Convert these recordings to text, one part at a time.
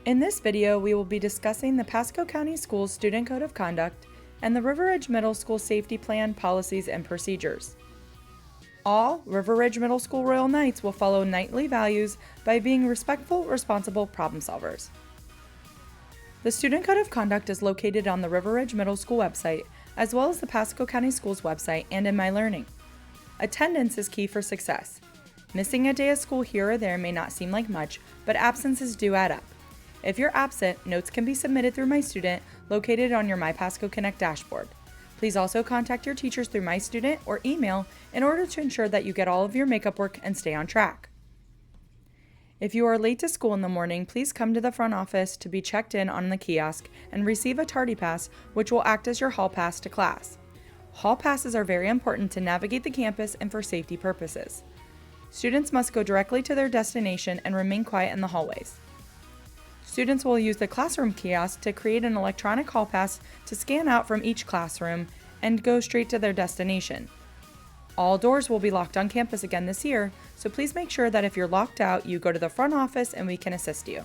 In this video, we will be discussing the Pasco County Schools Student Code of Conduct and the River Ridge Middle School Safety Plan, Policies, and Procedures. All River Ridge Middle School Royal Knights will follow knightly values by being respectful, responsible problem solvers. The Student Code of Conduct is located on the River Ridge Middle School website, as well as the Pasco County Schools website and in My Learning. Attendance is key for success. Missing a day of school here or there may not seem like much, but absences do add up. If you're absent, notes can be submitted through My Student, located on your My Pasco Connect dashboard. Please also contact your teachers through My Student or email in order to ensure that you get all of your makeup work and stay on track. If you are late to school in the morning, please come to the front office to be checked in on the kiosk and receive a tardy pass, which will act as your hall pass to class. Hall passes are very important to navigate the campus and for safety purposes. Students must go directly to their destination and remain quiet in the hallways. Students will use the classroom kiosk to create an electronic hall pass to scan out from each classroom and go straight to their destination. All doors will be locked on campus again this year, so please make sure that if you're locked out, you go to the front office and we can assist you.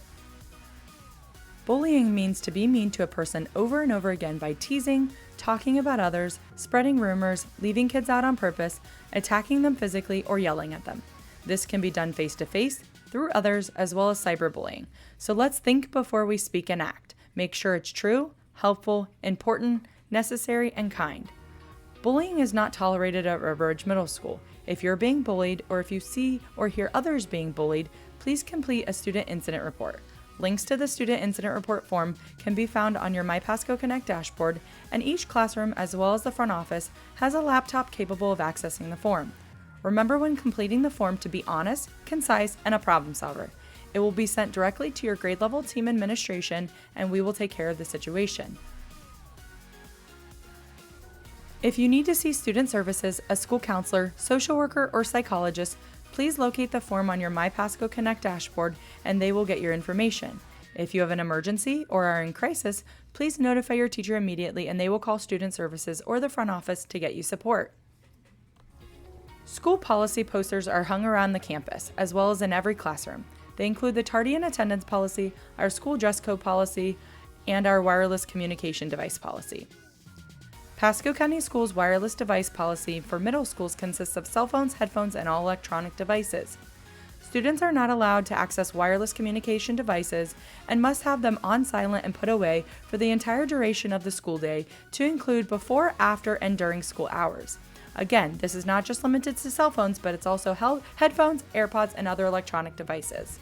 Bullying means to be mean to a person over and over again by teasing, talking about others, spreading rumors, leaving kids out on purpose, attacking them physically, or yelling at them. This can be done face-to-face, through others, as well as cyberbullying. So let's think before we speak and act. Make sure it's true, helpful, important, necessary, and kind. Bullying is not tolerated at River Ridge Middle School. If you're being bullied, or if you see or hear others being bullied, please complete a student incident report. Links to the student incident report form can be found on your My Pasco Connect dashboard, and each classroom, as well as the front office, has a laptop capable of accessing the form. Remember when completing the form to be honest, concise, and a problem solver. It will be sent directly to your grade level team administration, and we will take care of the situation. If you need to see student services, a school counselor, social worker, or psychologist, please locate the form on your My Pasco Connect dashboard and they will get your information. If you have an emergency or are in crisis, please notify your teacher immediately and they will call student services or the front office to get you support. School policy posters are hung around the campus, as well as in every classroom. They include the tardy and attendance policy, our school dress code policy, and our wireless communication device policy. Pasco County Schools' wireless device policy for middle schools consists of cell phones, headphones, and all electronic devices. Students are not allowed to access wireless communication devices and must have them on silent and put away for the entire duration of the school day, to include before, after, and during school hours. Again, this is not just limited to cell phones, but it's also headphones, AirPods, and other electronic devices.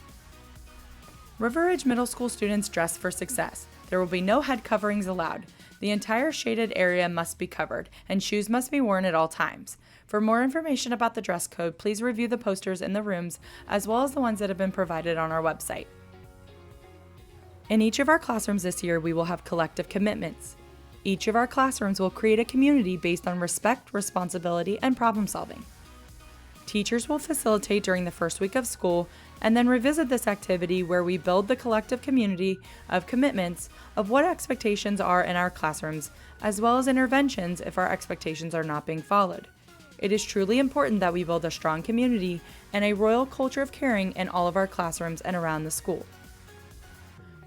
River Ridge Middle School students dress for success. There will be no head coverings allowed. The entire shaded area must be covered, and shoes must be worn at all times. For more information about the dress code, please review the posters in the rooms, as well as the ones that have been provided on our website. In each of our classrooms this year, we will have collective commitments. Each of our classrooms will create a community based on respect, responsibility, and problem solving. Teachers will facilitate during the first week of school and then revisit this activity where we build the collective community of commitments of what expectations are in our classrooms, as well as interventions if our expectations are not being followed. It is truly important that we build a strong community and a royal culture of caring in all of our classrooms and around the school.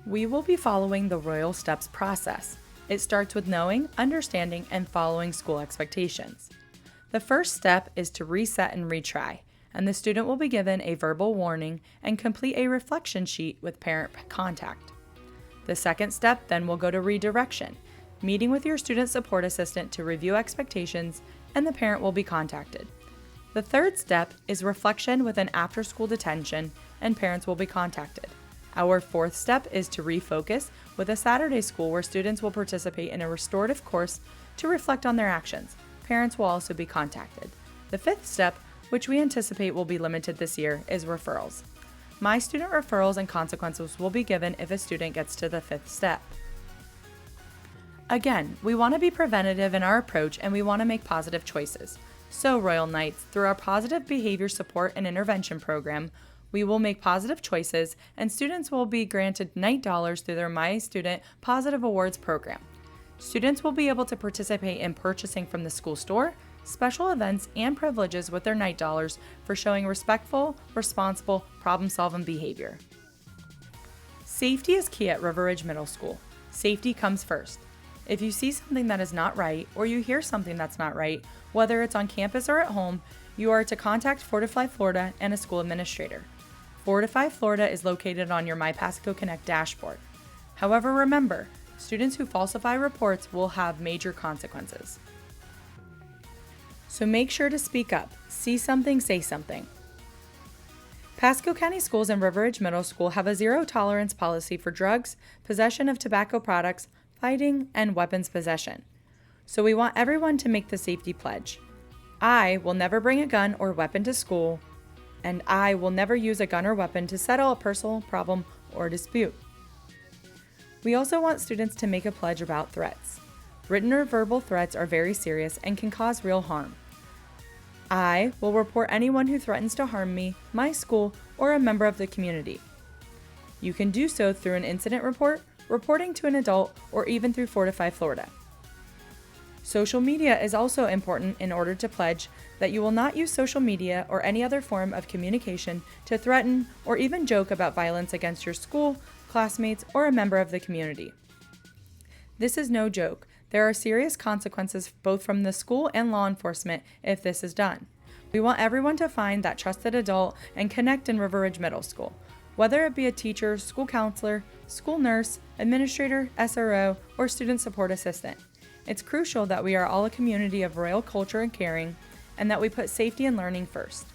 We will be following the Royal Steps process. It starts with knowing, understanding, and following school expectations. The first step is to reset and retry, and the student will be given a verbal warning and complete a reflection sheet with parent contact. The second step then will go to redirection, meeting with your student support assistant to review expectations, and the parent will be contacted. The third step is reflection with an after-school detention, and parents will be contacted. Our fourth step is to refocus with a Saturday school where students will participate in a restorative course to reflect on their actions. Parents will also be contacted. The fifth step, which we anticipate will be limited this year, is referrals. My Student referrals and consequences will be given if a student gets to the fifth step. Again, we want to be preventative in our approach and we want to make positive choices. So, Royal Knights, through our positive behavior support and intervention program, we will make positive choices and students will be granted Knight dollars through their My Student Positive Awards program. Students will be able to participate in purchasing from the school store, special events, and privileges with their Knight dollars for showing respectful, responsible, problem-solving behavior. Safety is key at River Ridge Middle School. Safety comes first. If you see something that is not right, or you hear something that's not right, whether it's on campus or at home, you are to contact Fortify Florida and a school administrator. Fortify Florida is located on your MyPasco Connect dashboard. However, remember, students who falsify reports will have major consequences. So make sure to speak up. See something, say something. Pasco County Schools and River Ridge Middle School have a zero-tolerance policy for drugs, possession of tobacco products, fighting, and weapons possession. So we want everyone to make the safety pledge. I will never bring a gun or weapon to school, and I will never use a gun or weapon to settle a personal problem or dispute. We also want students to make a pledge about threats. Written or verbal threats are very serious and can cause real harm. I will report anyone who threatens to harm me, my school, or a member of the community. You can do so through an incident report, reporting to an adult, or even through Fortify Florida. Social media is also important in order to pledge that you will not use social media or any other form of communication to threaten or even joke about violence against your school, classmates, or a member of the community. This is no joke. There are serious consequences both from the school and law enforcement if this is done. We want everyone to find that trusted adult and connect in River Ridge Middle School, whether it be a teacher, school counselor, school nurse, administrator, SRO, or student support assistant. It's crucial that we are all a community of royal culture and caring, and that we put safety and learning first.